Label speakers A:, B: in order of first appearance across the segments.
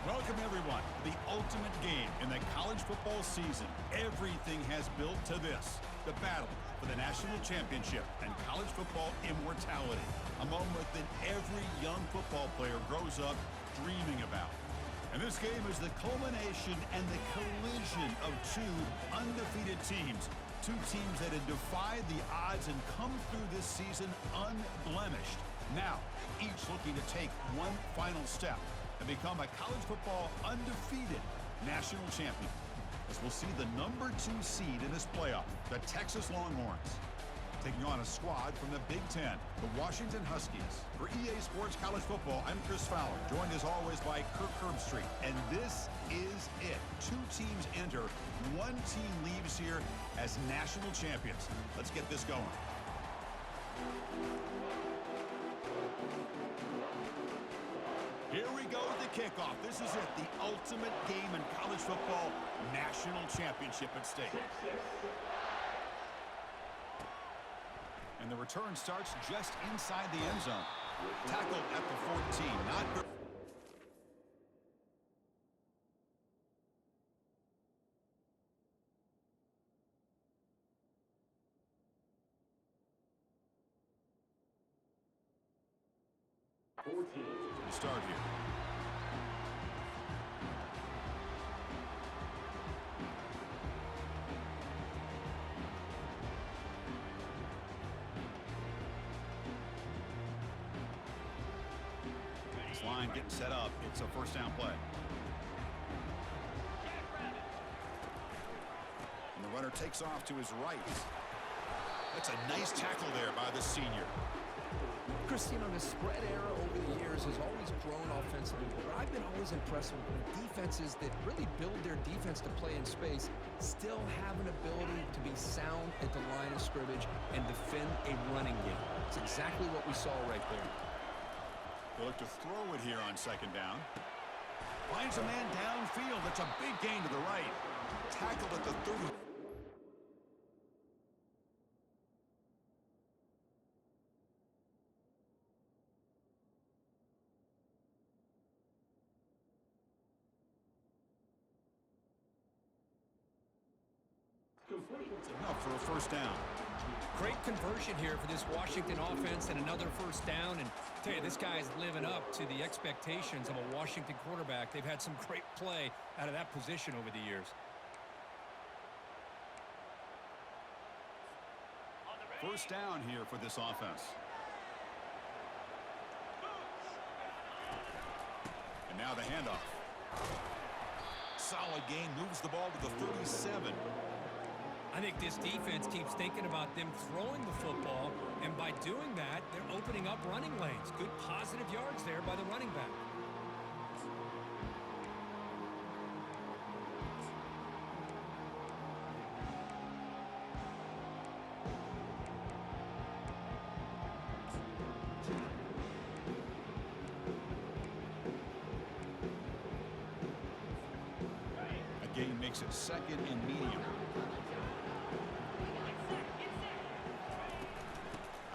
A: Welcome, everyone, to the ultimate game in the college football season. Everything has built to this, the battle for the national championship and college football immortality, a moment that every young football player grows up dreaming about. And this game is the culmination and the collision of two undefeated teams, two teams that had defied the odds and come through this season unblemished. Now, each looking to take one final step and become a college football undefeated national champion, as we'll see the #2 seed in this playoff, the Texas Longhorns, taking on a squad from the Big Ten, the Washington Huskies. For EA Sports College Football, I'm Chris Fowler, joined as always by Kirk Herbstreit, and this is it. Two teams enter, one team leaves here as national champions. Let's get this going. Here we go with the kickoff. This is it, the ultimate game in college football, national championship at stake. And the return starts just inside the end zone. Tackled at the 14. Not good. To start here. This line getting set up. It's a first down play. And the runner takes off to his right. That's a nice tackle there by the senior.
B: Chris, you know, the spread era over the years has always grown offensively, but I've been always impressed with defenses that really build their defense to play in space, still have an ability to be sound at the line of scrimmage and defend a running game. It's exactly what we saw right there.
A: They look to throw it here on second down. Finds a man downfield. That's a big gain to the right. Tackled at the 30. It's enough for a first down.
C: Great conversion here for this Washington offense and another first down. And I tell you, this guy is living up to the expectations of a Washington quarterback. They've had some great play out of that position over the years.
A: First down here for this offense. And now the handoff. Solid gain, moves the ball to the 37.
C: I think this defense keeps thinking about them throwing the football, and by doing that, they're opening up running lanes. Good positive yards there by the running back.
A: A gain makes it second and medium.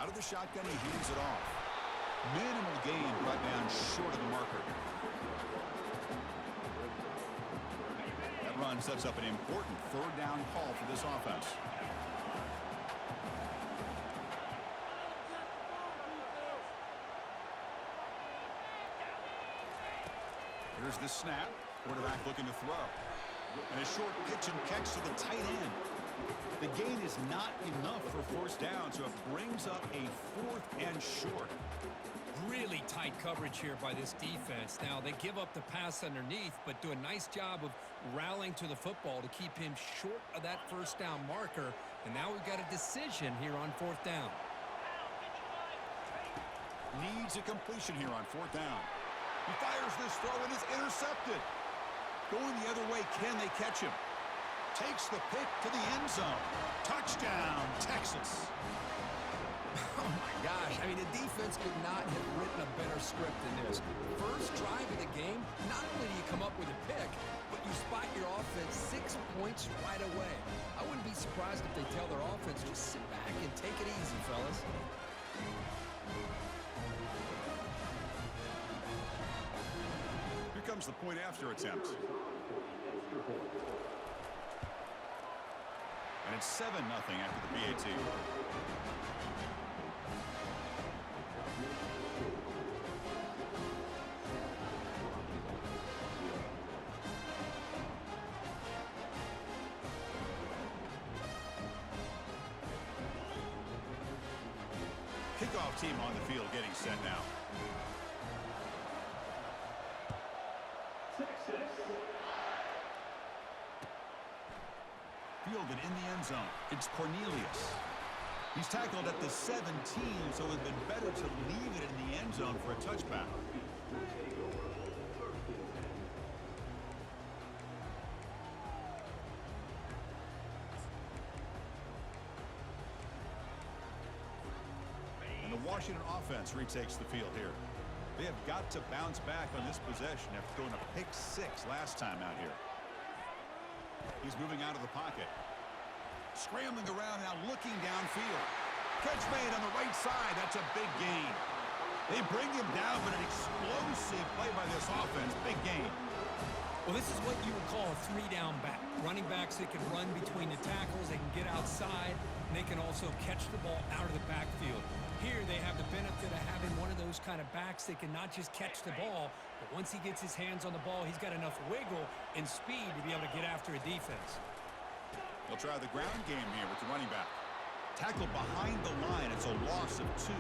A: Out of the shotgun, he hands it off. Minimal gain brought down short of the marker. That run sets up an important third down call for this offense. Here's the snap. Quarterback looking to throw. And a short pitch and catch to the tight end. The gain is not enough for first down, so it brings up a 4th and short.
C: Really tight coverage here by this defense. Now, they give up the pass underneath, but do a nice job of rallying to the football to keep him short of that first down marker. And now we've got a decision here on 4th down.
A: Needs a completion here on 4th down. He fires this throw and is intercepted. Going the other way, can they catch him? Takes the pick to the end zone. Touchdown, Texas.
B: Oh, my gosh. I mean, the defense could not have written a better script than this. First drive of the game, not only do you come up with a pick, but you spot your offense 6 points right away. I wouldn't be surprised if they tell their offense, just sit back and take it easy, fellas.
A: comes the point after attempt. And it's 7-0 after the PAT. Kickoff team on the field getting set now. Fielded in the end zone. It's Cornelius. He's tackled at the 17, so it would have been better to leave it in the end zone for a touchback. And the Washington offense retakes the field here. They have got to bounce back on this possession after throwing a pick 6 last time out here. He's moving out of the pocket. Scrambling around now, looking downfield. Catch made on the right side. That's a big gain. They bring him down, but an explosive play by this offense. Big gain.
C: Well, this is what you would call a 3-down back. Running backs, they can run between the tackles. They can get outside. And they can also catch the ball out of the backfield. Here, they have the benefit of having one of those kind of backs that can not just catch the ball, but once he gets his hands on the ball, he's got enough wiggle and speed to be able to get after a defense.
A: They'll try the ground game here with the running back. Tackled behind the line. It's a loss of 2.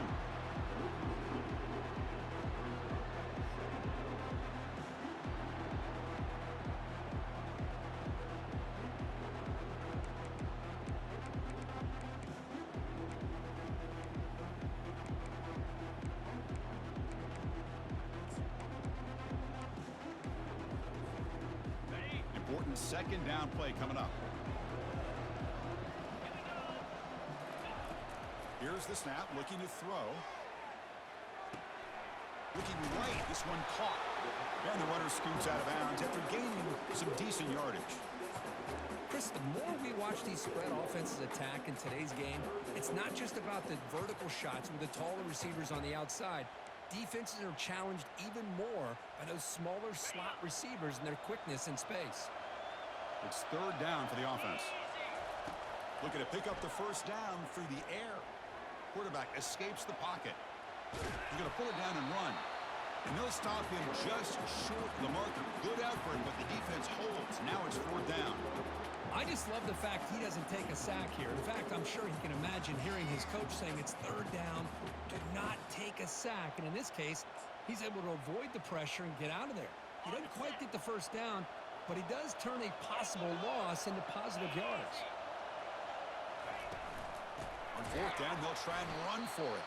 A: Important second down play coming up. Here's the snap, looking to throw. Looking right, this one caught. And the runner scoots out of bounds after gaining some decent yardage.
C: Chris, the more we watch these spread offenses attack in today's game, it's not just about the vertical shots with the taller receivers on the outside. Defenses are challenged even more by those smaller slot receivers and their quickness in space.
A: It's third down for the offense. Looking to pick up the first down through the air. Quarterback escapes the pocket. He's going to pull it down and run. And they'll stop him just short of the marker. Good effort, but the defense holds. Now it's fourth down.
C: I just love the fact he doesn't take a sack here. In fact, I'm sure he can imagine hearing his coach saying it's third down. Do not take a sack. And in this case, he's able to avoid the pressure and get out of there. He doesn't quite get the first down, but he does turn a possible loss into positive yards.
A: On fourth down, they'll try and run for it.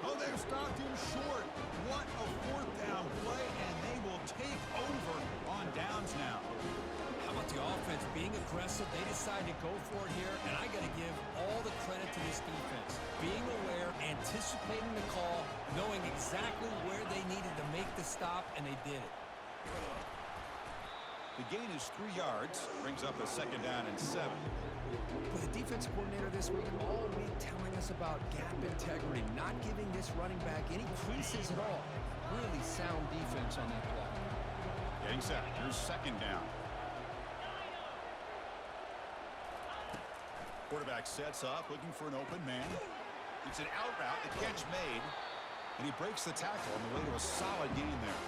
A: Oh, they've stopped him short. What a fourth down play, and they will take over on downs now.
C: How about the offense being aggressive? They decide to go for it here, and I got to give all the credit to this defense. Being aware, anticipating the call, knowing exactly where they needed to make the stop, and they did it.
A: The gain is 3 yards, brings up a second down and 7.
B: But the defense coordinator this week all week telling us about gap integrity, not giving this running back any creases at all. Really sound defense on that play.
A: Getting set. Here's second down. Quarterback sets up, looking for an open man. It's an out route, the catch made, and he breaks the tackle on the way to a solid gain there.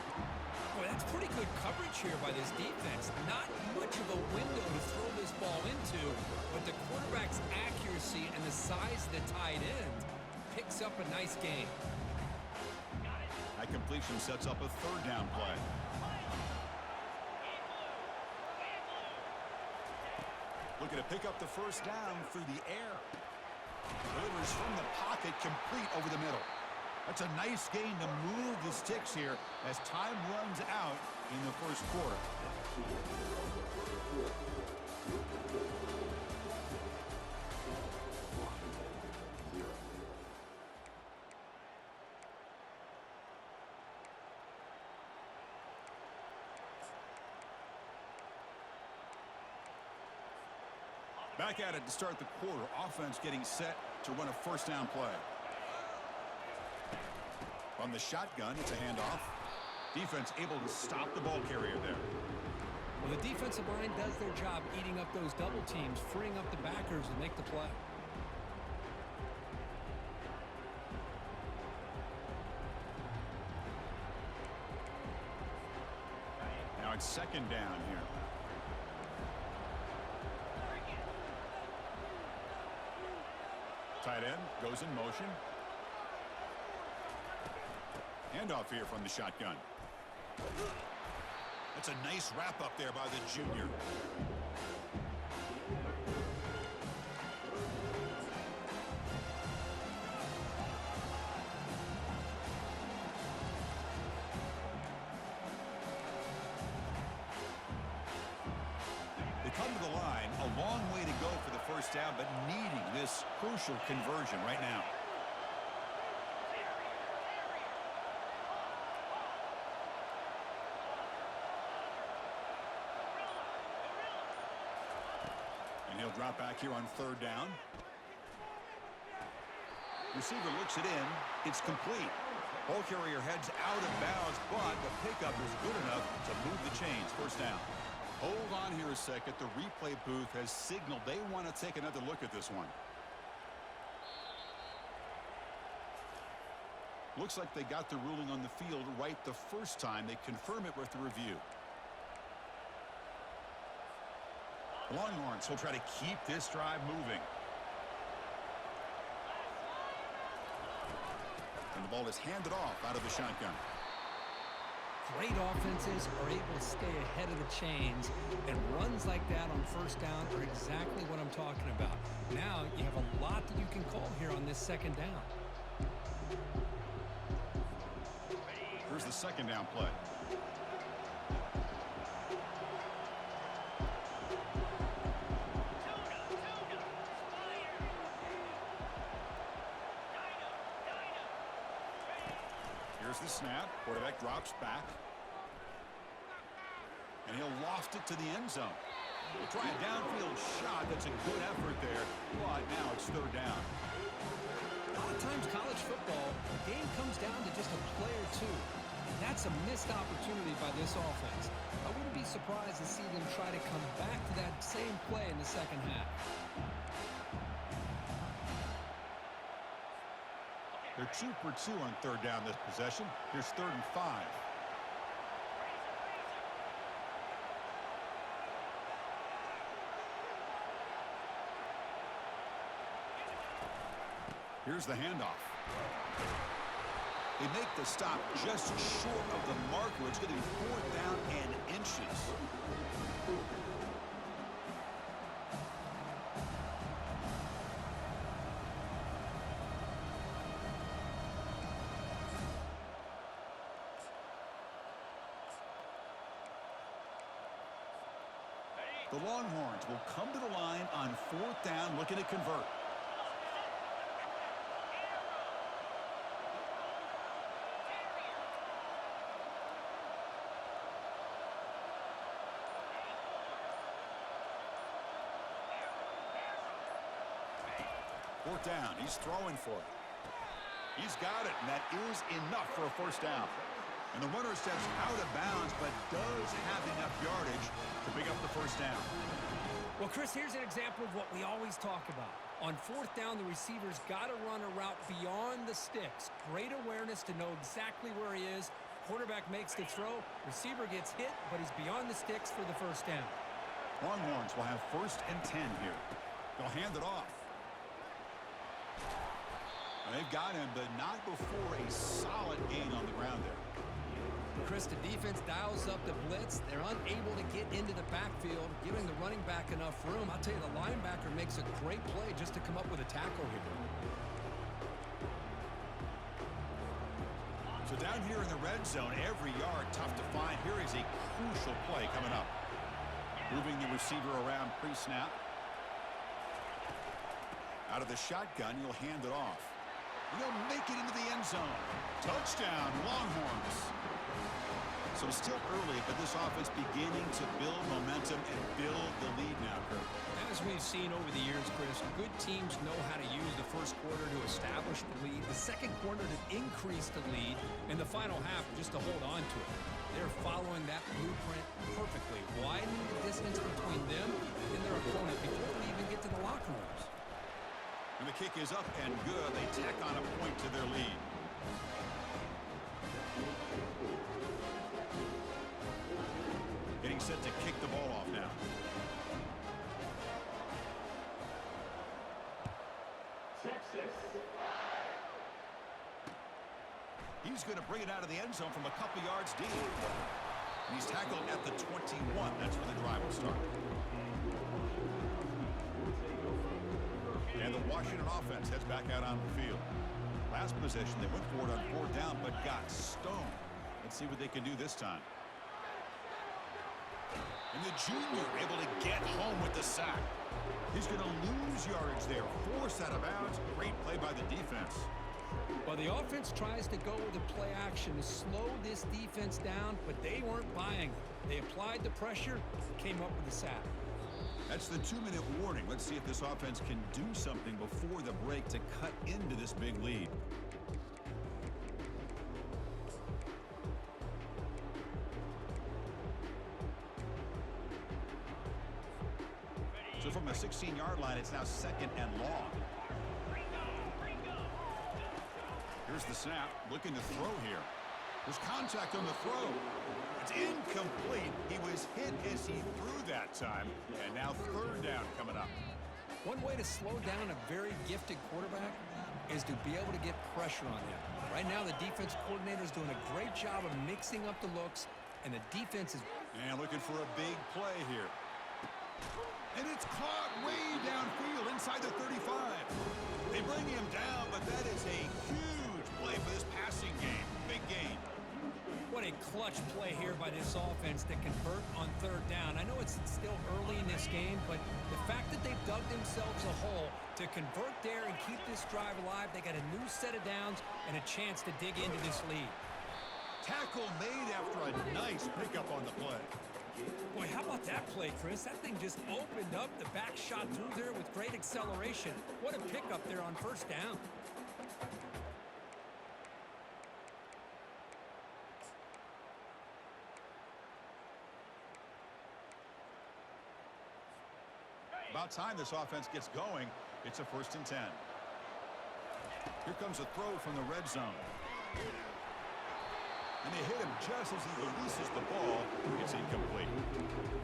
C: Boy, that's pretty good coverage here by this defense. Not much of a window to throw this ball into, but the quarterback's accuracy and the size of the tight end picks up a nice gain.
A: That completion sets up a third down play. Looking to pick up the first down through the air. Delivers from the pocket, complete over the middle. That's a nice gain to move the sticks here as time runs out in the first quarter. Back at it to start the quarter. Offense getting set to run a first down play. From the shotgun, it's a handoff. Defense able to stop the ball carrier there.
C: Well, the defensive line does their job eating up those double teams, freeing up the backers to make the play.
A: Now it's second down here. Tight end goes in motion. Handoff here from the shotgun. That's a nice wrap up there by the junior. They come to the line, a long way to go for the first down, but needing this crucial conversion right now. And he'll drop back here on third down. Receiver looks it in. It's complete. Ball carrier heads out of bounds, but the pickup is good enough to move the chains. First down. Hold on here a second. The replay booth has signaled they want to take another look at this one. Looks like they got the ruling on the field right the first time. They confirm it with the review. Longhorns will try to keep this drive moving. And the ball is handed off out of the shotgun.
C: Great offenses are able to stay ahead of the chains, and runs like that on first down are exactly what I'm talking about. Now you have a lot that you can call here on this second down.
A: Here's the second down play. Here's the snap. Quarterback drops back. And he'll loft it to the end zone. We'll try a downfield shot. That's a good effort there. But now it's third down.
C: A lot of times college football, the game comes down to just a play or two. And that's a missed opportunity by this offense. I wouldn't be surprised to see them try to come back to that same play in the second half.
A: They're 2 for 2 on third down this possession. Here's 3rd and 5. Here's the handoff. They make the stop just short of the marker. It's going to be 4th down and inches. The Longhorns will come to the line on 4th down, looking to convert. Fourth down, he's throwing for it. He's got it, and that is enough for a first down. And the runner steps out of bounds, but does have enough yardage to pick up the first down.
C: Well, Chris, here's an example of what we always talk about. On 4th down, the receiver's got to run a route beyond the sticks. Great awareness to know exactly where he is. Quarterback makes the throw. Receiver gets hit, but he's beyond the sticks for the first down.
A: Longhorns will have 1st and 10 here. They'll hand it off. They've got him, but not before a solid gain on the ground there.
C: Chris, the defense dials up the blitz. They're unable to get into the backfield, giving the running back enough room. I'll tell you, the linebacker makes a great play just to come up with a tackle here.
A: So down here in the red zone, every yard tough to find. Here is a crucial play coming up. Moving the receiver around pre-snap. Out of the shotgun, he'll hand it off. He'll make it into the end zone. Touchdown, Longhorns. So still early, but this offense beginning to build momentum and build the lead now, Kurt.
C: As we've seen over the years, Chris, good teams know how to use the first quarter to establish the lead, the second quarter to increase the lead, and the final half just to hold on to it. They're following that blueprint perfectly, widening the distance between them and their opponent before they even get to the locker rooms.
A: And the kick is up and good. They tack on a point to their lead. Getting set to kick the ball off now. He's going to bring it out of the end zone from a couple yards deep. And he's tackled at the 21. That's where the drive will start. And the Washington offense heads back out on the field. Last possession, they went for it on 4th down, but got stoned. Let's see what they can do this time. And the junior able to get home with the sack. He's going to lose yardage there. Forced out of bounds. Great play by the defense.
C: Well, the offense tries to go with a play action to slow this defense down, but they weren't buying it. They applied the pressure, came up with the sack.
A: That's the 2-minute warning. Let's see if this offense can do something before the break to cut into this big lead. So from a 16-yard line, it's now 2nd and long. Here's the snap, looking to throw here. There's contact on the throw. It's incomplete. He was hit as he threw that time. And now 3rd down coming up.
C: One way to slow down a very gifted quarterback is to be able to get pressure on him. Right now, the defense coordinator is doing a great job of mixing up the looks, and the defense is...
A: And looking for a big play here. And it's caught way downfield inside the 35. They bring him down, but that is a huge play for this passing game. Big gain.
C: What a clutch play here by this offense to convert on 3rd down. I know it's still early in this game, but the fact that they've dug themselves a hole to convert there and keep this drive alive, they got a new set of downs and a chance to dig into this lead.
A: Tackle made after a nice pickup on the play.
C: Boy, how about that play, Chris? That thing just opened up. The back shot through there with great acceleration. What a pickup there on 1st down.
A: About time this offense gets going. It's a 1st and 10. Here comes a throw from the red zone. And they hit him just as he releases the ball. It's incomplete.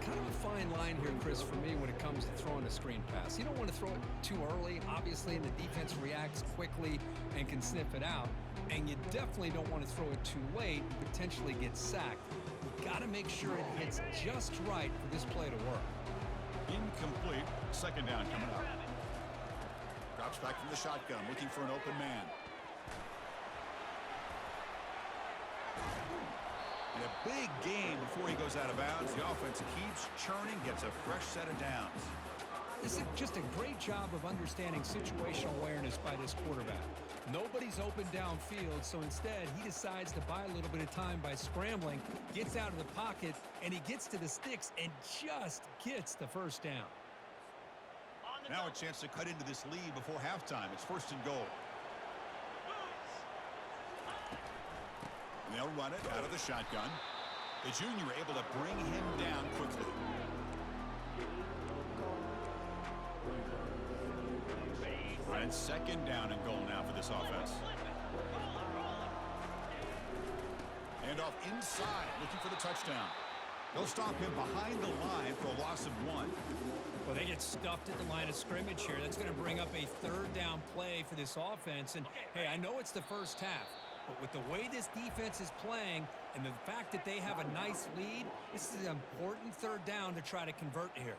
C: Kind of a fine line here, Chris, for me when it comes to throwing a screen pass. You don't want to throw it too early, obviously, and the defense reacts quickly and can sniff it out. And you definitely don't want to throw it too late and potentially get sacked. You've got to make sure it hits just right for this play to work.
A: Incomplete. 2nd down coming up. Drops back from the shotgun, looking for an open man. And a big gain before he goes out of bounds. The offense keeps churning, gets a fresh set of downs.
C: This is just a great job of understanding situational awareness by this quarterback. Nobody's open downfield, so instead he decides to buy a little bit of time by scrambling, gets out of the pocket, and he gets to the sticks and just gets the 1st down.
A: Now a chance to cut into this lead before halftime. It's 1st and goal. And they'll run it out of the shotgun. The junior able to bring him down quickly. And 2nd down and goal now for this offense. And off inside, looking for the touchdown. They'll stop him behind the line for a loss of 1.
C: Well, they get stuffed at the line of scrimmage here. That's going to bring up a 3rd down play for this offense. And, hey, I know it's the first half, but with the way this defense is playing and the fact that they have a nice lead, this is an important 3rd down to try to convert here.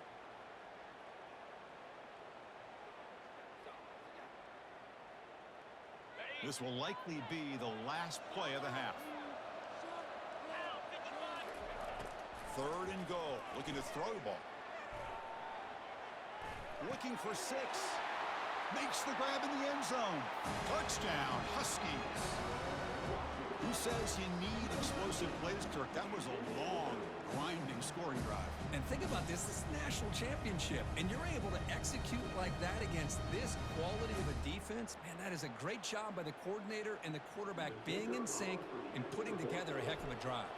A: This will likely be the last play of the half. 3rd and goal. Looking to throw the ball. Looking for 6. Makes the grab in the end zone. Touchdown, Huskies. Who says you need explosive plays, Kirk? That was a long, grinding scoring drive.
C: And think about this. This is a national championship, and you're able to execute like that against this quality of a defense. Man, that is a great job by the coordinator and the quarterback being in sync and putting together a heck of a drive.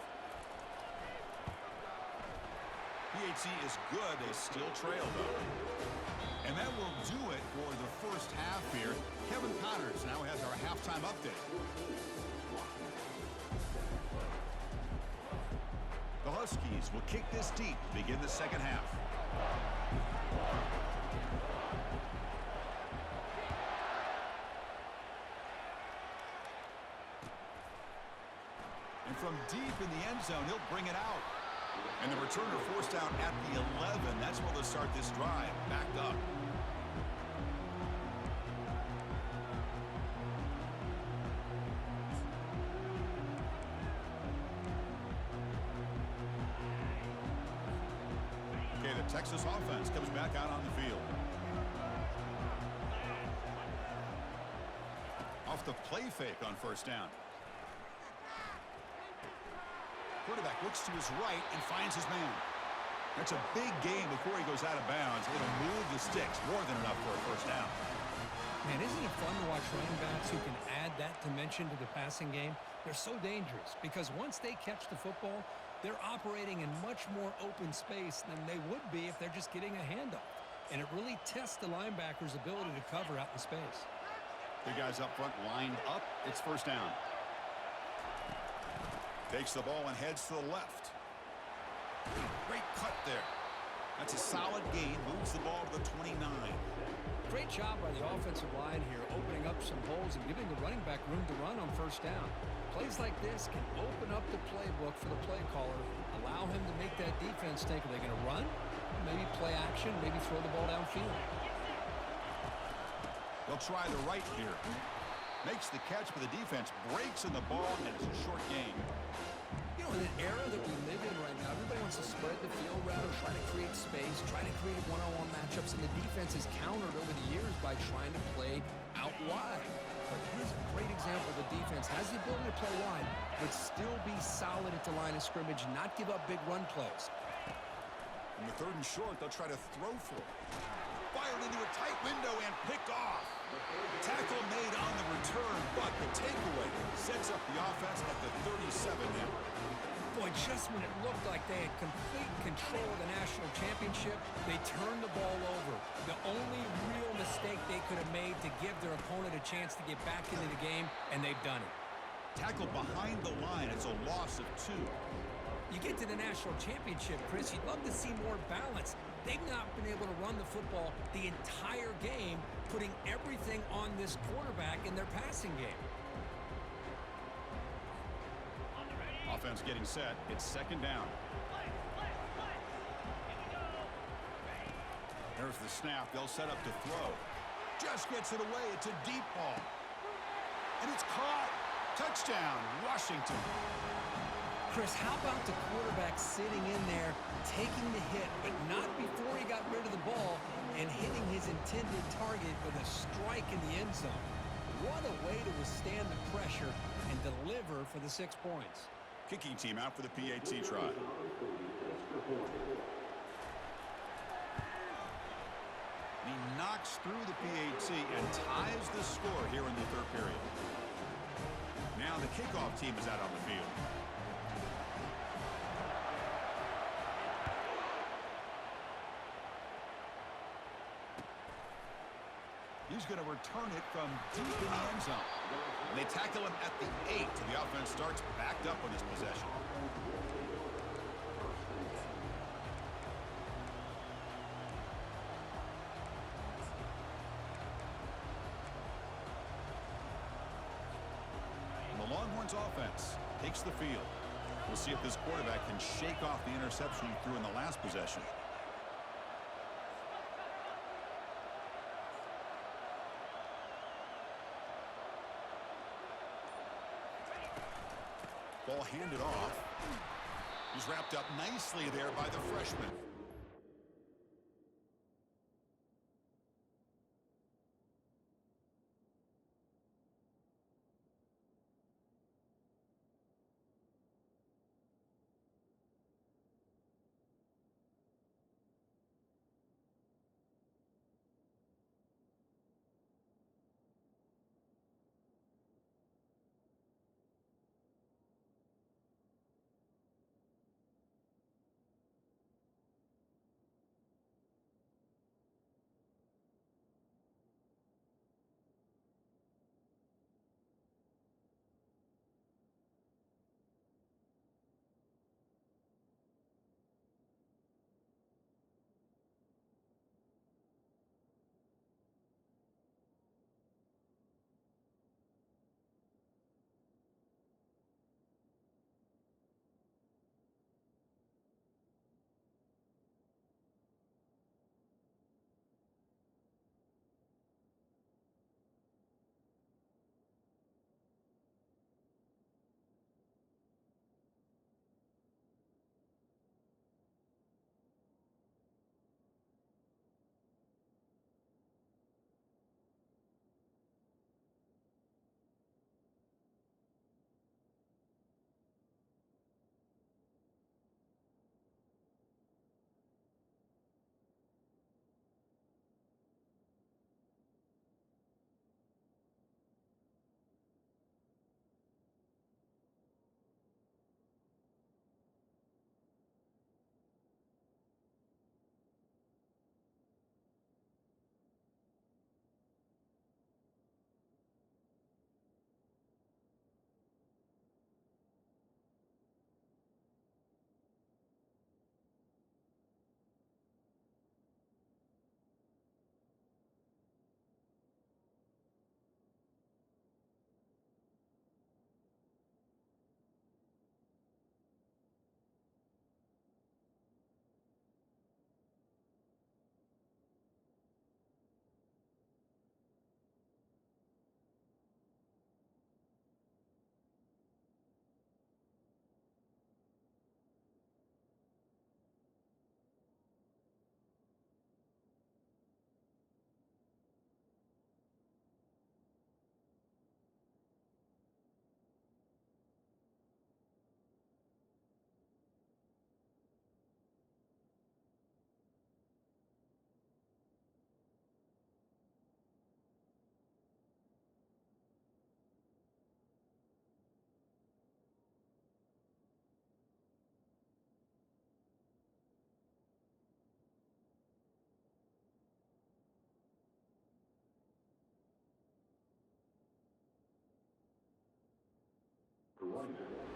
A: PHC is good. They still trail, though. And that will do it for the first half here. Kevin Connors now has our halftime update. The Huskies will kick this deep to begin the second half. And from deep in the end zone, he'll bring it out. And the returner forced out at the 11. That's where they'll start this drive. Backed up. Okay, the Texas offense comes back out on the field. Off the play fake on first down. Quarterback looks to his right and finds his man. That's a big gain before he goes out of bounds. It'll move the sticks more than enough for a first down.
C: Man, isn't it fun to watch running backs who can add that dimension to the passing game? They're so dangerous because once they catch the football, they're operating in much more open space than they would be if they're just getting a handoff. And it really tests the linebacker's ability to cover out in space.
A: The guys up front lined up. It's first down. Takes the ball and heads to the left. Great cut there. That's a solid gain. Moves the ball to the 29.
C: Great job by the offensive line here, opening up some holes and giving the running back room to run on first down. Plays like this can open up the playbook for the play caller, allow him to make that defense think, are they going to run? Maybe play action, maybe throw the ball downfield.
A: They'll try the right here. Makes the catch for the defense, breaks in the ball, and it's a short gain.
B: You know, in an era that we live in right now, everybody wants to spread the field rather, try to create space, try to create one-on-one matchups, and the defense is countered over the years by trying to play out wide. But here's a great example. The defense has the ability to play wide, but still be solid at the line of scrimmage, not give up big run plays.
A: In the third and short, they'll try to throw for it. Fired into a tight window and picked off. Tackle made on the return, but the takeaway sets up the offense at the 37 now.
C: Boy, just when it looked like they had complete control of the national championship, they turned the ball over. The only real mistake they could have made to give their opponent a chance to get back into the game, and they've done it.
A: Tackle behind the line. It's a loss of 2.
C: You get to the national championship, Chris, you'd love to see more balance. They've not been able to run the football the entire game, putting everything on this quarterback in their passing game.
A: Offense getting set. It's second down. There's the snap. They'll set up to throw. Just gets it away. It's a deep ball. And it's caught. Touchdown, Washington.
C: Chris, how about the quarterback sitting in there, taking the hit, but not before he got rid of the ball and hitting his intended target with a strike in the end zone? What a way to withstand the pressure and deliver for the 6 points.
A: Kicking team out for the PAT try. He knocks through the PAT and ties the score here in the third period. Now the kickoff team is out on the field. He's going to return it from deep in the end zone. And they tackle him at the 8, so the offense starts backed up on this possession. And the Longhorns offense takes the field. We'll see if this quarterback can shake off the interception he threw in the last possession. Ball handed off. He's wrapped up nicely there by the freshman.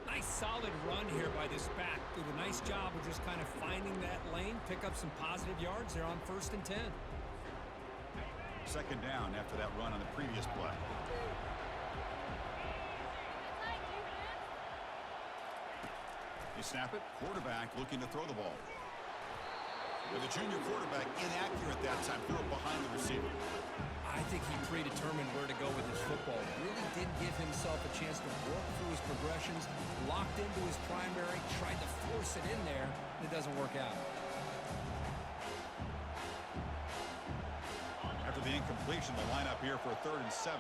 C: Nice solid run here by this back. Did a nice job of just kind of finding that lane, pick up some positive yards there on 1st and 10.
A: Second down after that run on the previous play. They snap it. Quarterback looking to throw the ball. With the junior quarterback inaccurate that time, threw it behind the receiver.
C: I think he predetermined where to go with his football. Really didn't give himself a chance to work through his progressions, locked into his primary, tried to force it in there, and it doesn't work out.
A: After the incompletion, the lineup here for a 3rd and 7.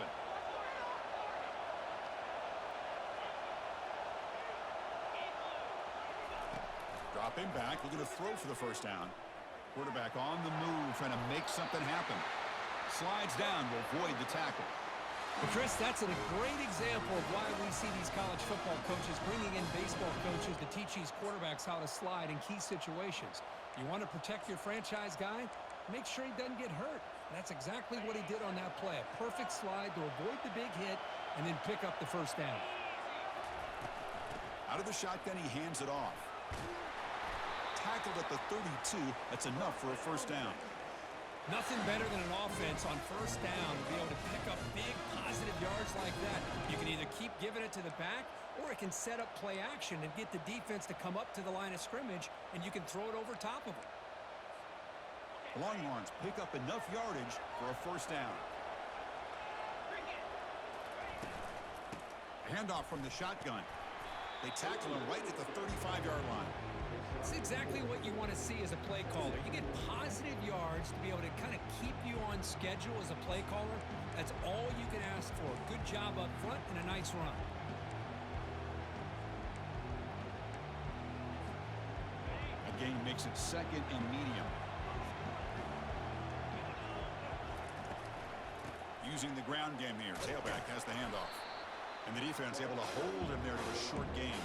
A: Dropping back, looking to throw for the first down. Quarterback on the move, trying to make something happen. Slides down to avoid the tackle.
C: Well, Chris, that's a great example of why we see these college football coaches bringing in baseball coaches to teach these quarterbacks how to slide in key situations. You want to protect your franchise guy? Make sure he doesn't get hurt. And that's exactly what he did on that play. A perfect slide to avoid the big hit and then pick up the first down.
A: Out of the shotgun, he hands it off. Tackled at the 32. That's enough for a first down.
C: Nothing better than an offense on first down to be able to pick up big positive yards like that. You can either keep giving it to the back, or it can set up play action and get the defense to come up to the line of scrimmage, and you can throw it over top of them.
A: The Longhorns pick up enough yardage for a first down. A handoff from the shotgun. They tackle him right at the 35-yard line.
C: It's exactly what you want to see as a play caller. You get positive yards to be able to kind of keep you on schedule as a play caller. That's all you can ask for. Good job up front and a nice run.
A: Again, makes it 2nd and medium. Using the ground game here. Tailback has the handoff. And the defense able to hold him there to a short gain.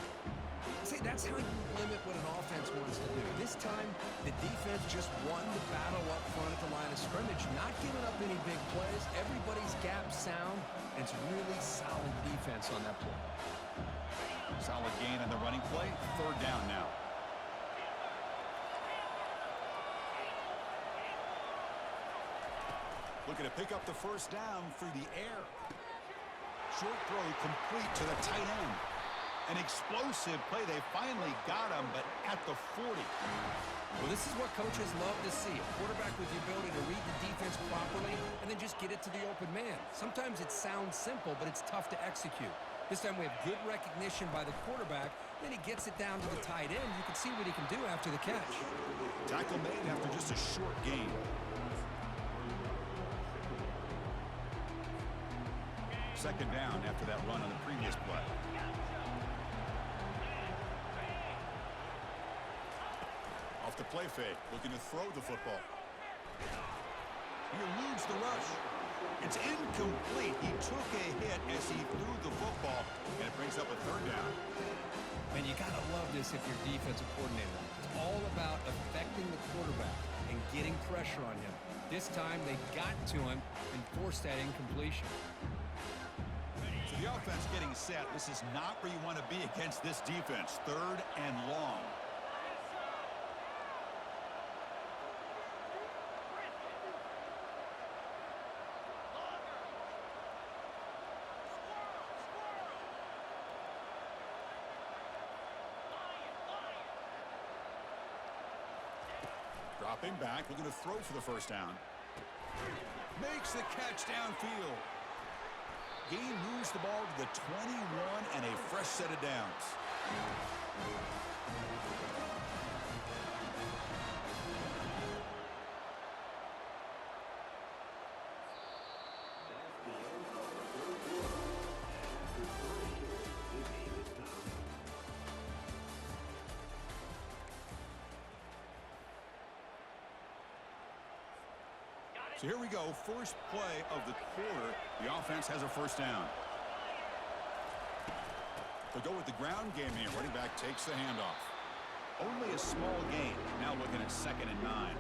B: See, that's how you limit what an offense wants to do. This time, the defense just won the battle up front at the line of scrimmage, not giving up any big plays. Everybody's gap sound, and it's really solid defense on that play.
A: Solid gain on the running play. 3rd down now. Looking to pick up the first down through the air. Short throw complete to the tight end. An explosive play. They finally got him, but at the 40.
C: Well, this is what coaches love to see. A quarterback with the ability to read the defense properly and then just get it to the open man. Sometimes it sounds simple, but it's tough to execute. This time we have good recognition by the quarterback. Then he gets it down to the tight end. You can see what he can do after the catch.
A: Tackle made after just a short gain. Second down after that run on the previous play. Off the play fake, looking to throw the football. He eludes the rush. It's incomplete. He took a hit as he threw the football, and it brings up a 3rd down.
C: Man, you got to love this if you're defensive coordinator. It's all about affecting the quarterback and getting pressure on him. This time they got to him and forced that incompletion.
A: So the offense getting set. This is not where you want to be against this defense. 3rd and long. Dropping back, looking to throw for the first down. Makes the catch downfield. Gain moves the ball to the 21 and a fresh set of downs. So here we go, first play of the quarter. The offense has a first down. They'll go with the ground game here. Running back takes the handoff. Only a small gain. Now looking at 2nd and 9.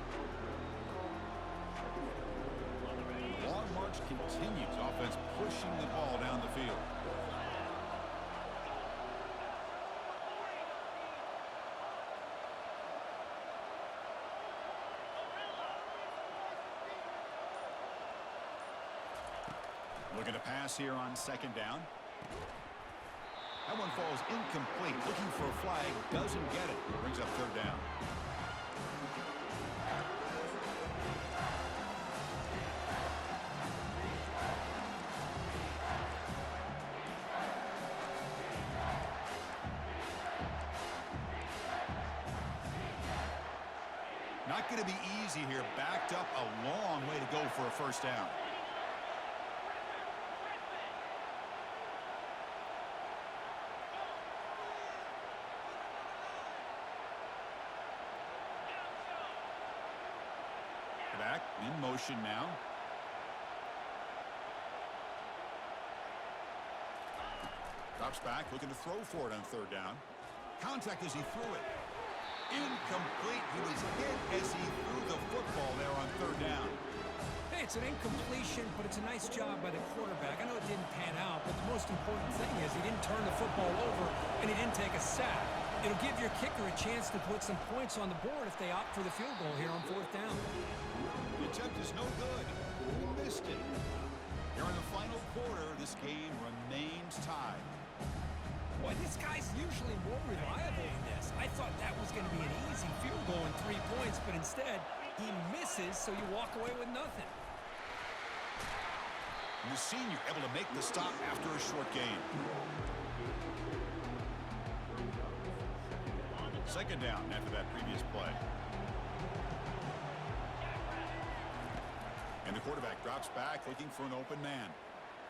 A: The long march continues. Offense pushing the ball down the field. Looking to pass here on second down. That one falls incomplete. Looking for a flag. Doesn't get it. Brings up third down. Not going to be easy here. Backed up a long way to go for a first down. Back in motion now. Drops back, looking to throw for it on third down. Contact as he threw it. Incomplete. He was hit as he threw the football there on third down.
C: Hey, it's an incompletion, but it's a nice job by the quarterback. I know it didn't pan out, but the most important thing is he didn't turn the football over and he didn't take a sack. It'll give your kicker a chance to put some points on the board if they opt for the field goal here on fourth down.
A: The attempt is no good. He missed it. Here in the final quarter, this game remains tied.
C: Boy, this guy's usually more reliable than this. I thought that was going to be an easy field goal and 3 points, but instead, he misses, so you walk away with nothing.
A: And the senior able to make the stop after a short gain. Second down after that previous play. And the quarterback drops back, looking for an open man.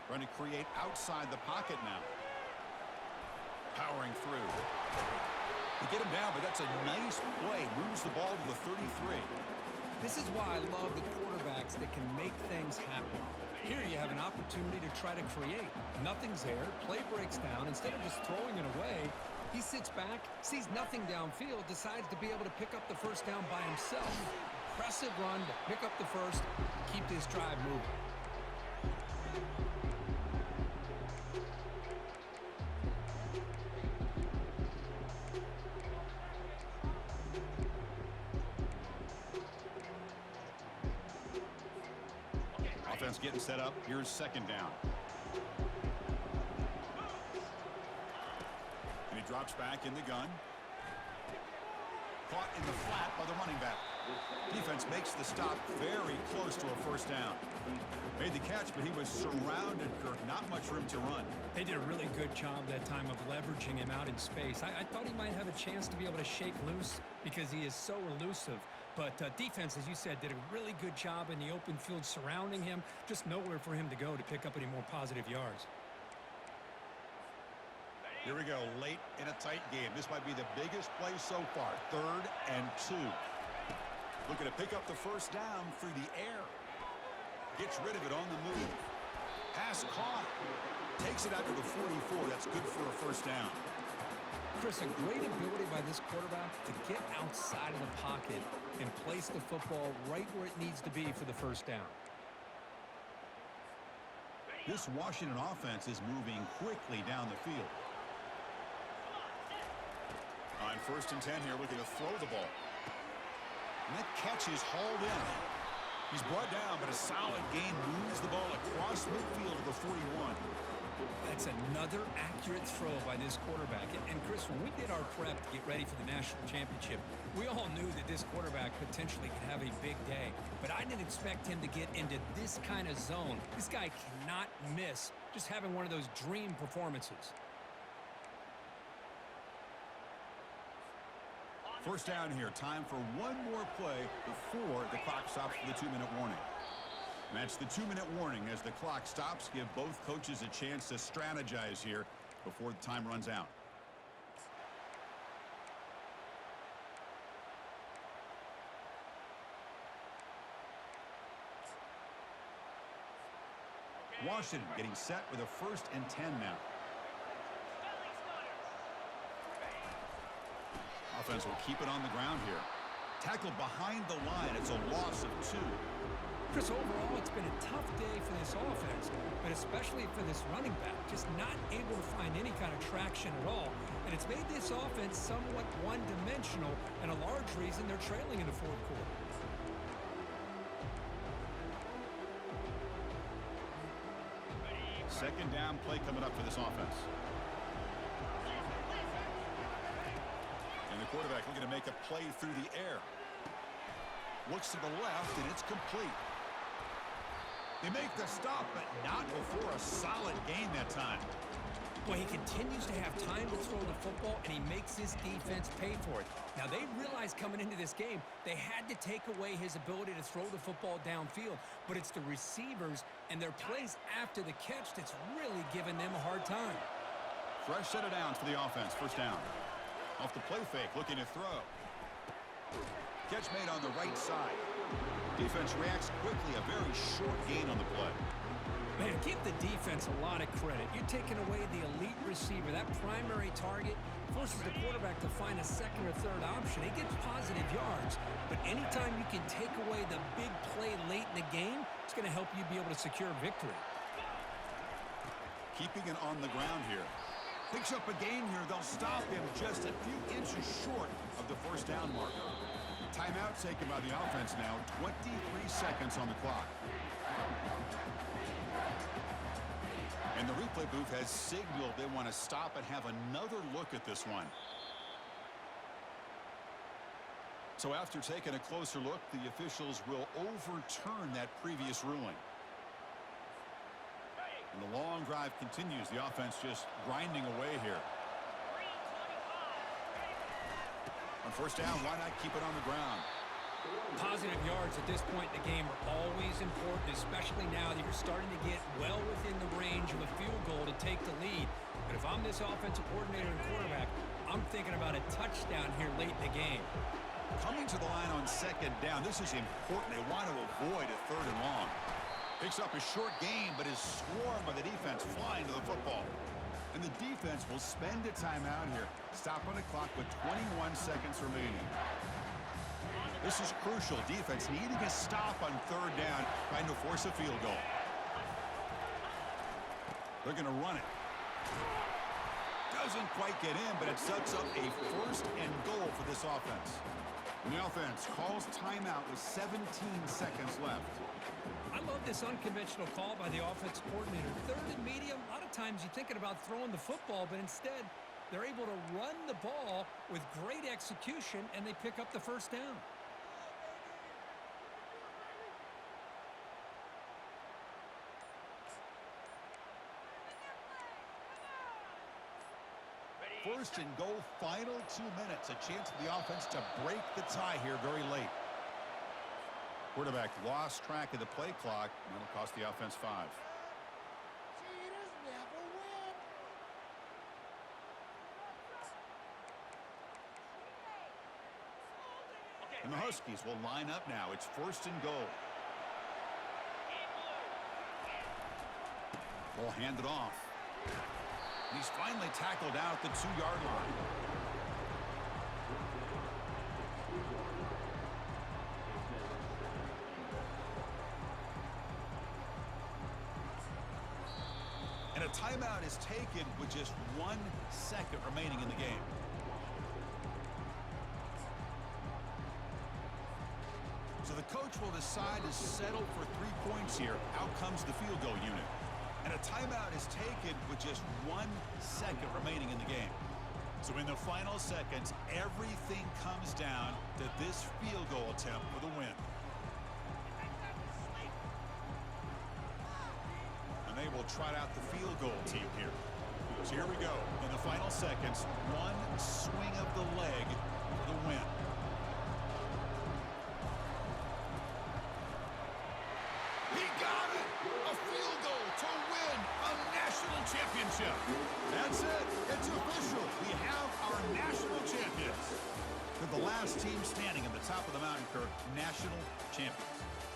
A: Trying to create outside the pocket now. Powering through. They get him down, but that's a nice play. Moves the ball to the 33.
C: This is why I love the quarterbacks that can make things happen. Here you have an opportunity to try to create. Nothing's there. Play breaks down. Instead of just throwing it away, he sits back, sees nothing downfield, decides to be able to pick up the first down by himself. Impressive run to pick up the first, keep this drive moving.
A: Offense getting set up. Here's second down. And he drops back in the gun. Caught in the flat by the running back. Defense makes the stop very close to a first down. Made the catch, but he was surrounded, Kirk. Not much room to run.
C: They did a really good job that time of leveraging him out in space. I thought he might have a chance to be able to shake loose because he is so elusive. But defense, as you said, did a really good job in the open field surrounding him. Just nowhere for him to go to pick up any more positive yards.
A: Here we go, late in a tight game. This might be the biggest play so far. 3rd and 2. Looking to pick up the first down through the air. Gets rid of it on the move. Pass caught. Takes it out to the 44. That's good for a first down.
C: Chris, a great ability by this quarterback to get outside of the pocket and place the football right where it needs to be for the first down.
A: This Washington offense is moving quickly down the field. On 1st and 10 here, looking to throw the ball. And that catch is hauled in. He's brought down, but a solid gain moves the ball across midfield to the 41.
C: That's another accurate throw by this quarterback. And Chris, when we did our prep to get ready for the national championship, we all knew that this quarterback potentially could have a big day. But I didn't expect him to get into this kind of zone. This guy cannot miss just having one of those dream performances.
A: First down here. Time for one more play before the clock stops for the 2-minute warning. And that's the 2-minute warning as the clock stops. Give both coaches a chance to strategize here before the time runs out. Washington getting set with a 1st and 10 now. Offense will keep it on the ground here. Tackled behind the line. It's a loss of 2.
C: Chris, overall, it's been a tough day for this offense, but especially for this running back, just not able to find any kind of traction at all. And it's made this offense somewhat one-dimensional, and a large reason they're trailing in the 4th quarter.
A: Second down play coming up for this offense. And the quarterback looking to make a play through the air. Looks to the left, and it's complete. They make the stop, but not before a solid gain that time.
C: Well, he continues to have time to throw the football, and he makes his defense pay for it. Now, they realized coming into this game, they had to take away his ability to throw the football downfield. But it's the receivers and their plays after the catch that's really giving them a hard time.
A: Fresh set of downs for the offense. First down. Off the play fake, looking to throw. Catch made on the right side. Defense reacts quickly. A very short gain on the play.
C: Man, give the defense a lot of credit. You're taking away the elite receiver, that primary target, forces the quarterback to find a second or third option. He gets positive yards, but anytime you can take away the big play late in the game, it's going to help you be able to secure victory.
A: Keeping it on the ground here. Picks up a gain here. They'll stop him just a few inches short of the first down marker. Timeout taken by the offense now. 23 seconds on the clock. And the replay booth has signaled they want to stop and have another look at this one. So after taking a closer look, the officials will overturn that previous ruling. And the long drive continues. The offense just grinding away here. On first down, why not keep it on the ground?
C: Positive yards at this point in the game are always important, especially now that you're starting to get well within the range of a field goal to take the lead. But if I'm this offensive coordinator and quarterback, I'm thinking about a touchdown here late in the game.
A: Coming to the line on second down, this is important. They want to avoid a third and long. Picks up a short gain, but is swarmed by the defense flying to the football. And the defense will spend a timeout here. Stop on the clock with 21 seconds remaining. This is crucial. Defense needing a stop on third down, trying to force a field goal. They're going to run it. Doesn't quite get in, but it sets up a first and goal for this offense. And the offense calls timeout with 17 seconds left.
C: I love this unconventional call by the offensive coordinator. Third and medium, a lot of times you're thinking about throwing the football, but instead they're able to run the ball with great execution, and they pick up the first down.
A: First and goal, final 2 minutes. A chance for the offense to break the tie here very late. Quarterback lost track of the play clock. That'll cost the offense 5. And the Huskies will line up now. It's first and goal. Ball handed off. He's finally tackled out at the 2-yard line. And a timeout is taken with just 1 second remaining in the game. So the coach will decide to settle for 3 points here. Out comes the field goal unit. And a timeout is taken with just 1 second remaining in the game. So in the final seconds, everything comes down to this field goal attempt for the win. And they will trot out the field goal team here. So here we go. In the final seconds, 1 swing of the leg for the win. Championship. That's it. It's official. We have our national champions. They're the last team standing at the top of the mountain, Kirk. National champions.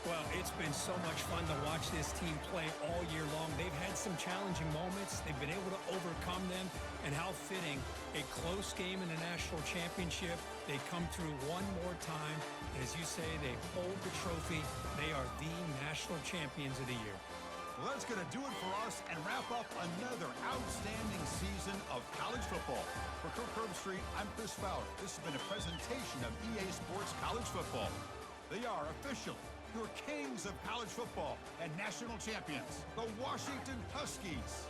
C: Well, it's been so much fun to watch this team play all year long. They've had some challenging moments. They've been able to overcome them. And how fitting, a close game in the national championship. They come through one more time. And as you say, they hold the trophy. They are the national champions of the year.
A: Well, that's going to do it for us and wrap up another outstanding season of college football. For Kirk Herbstreit, I'm Chris Fowler. This has been a presentation of EA Sports College Football. They are official your kings of college football and national champions, the Washington Huskies.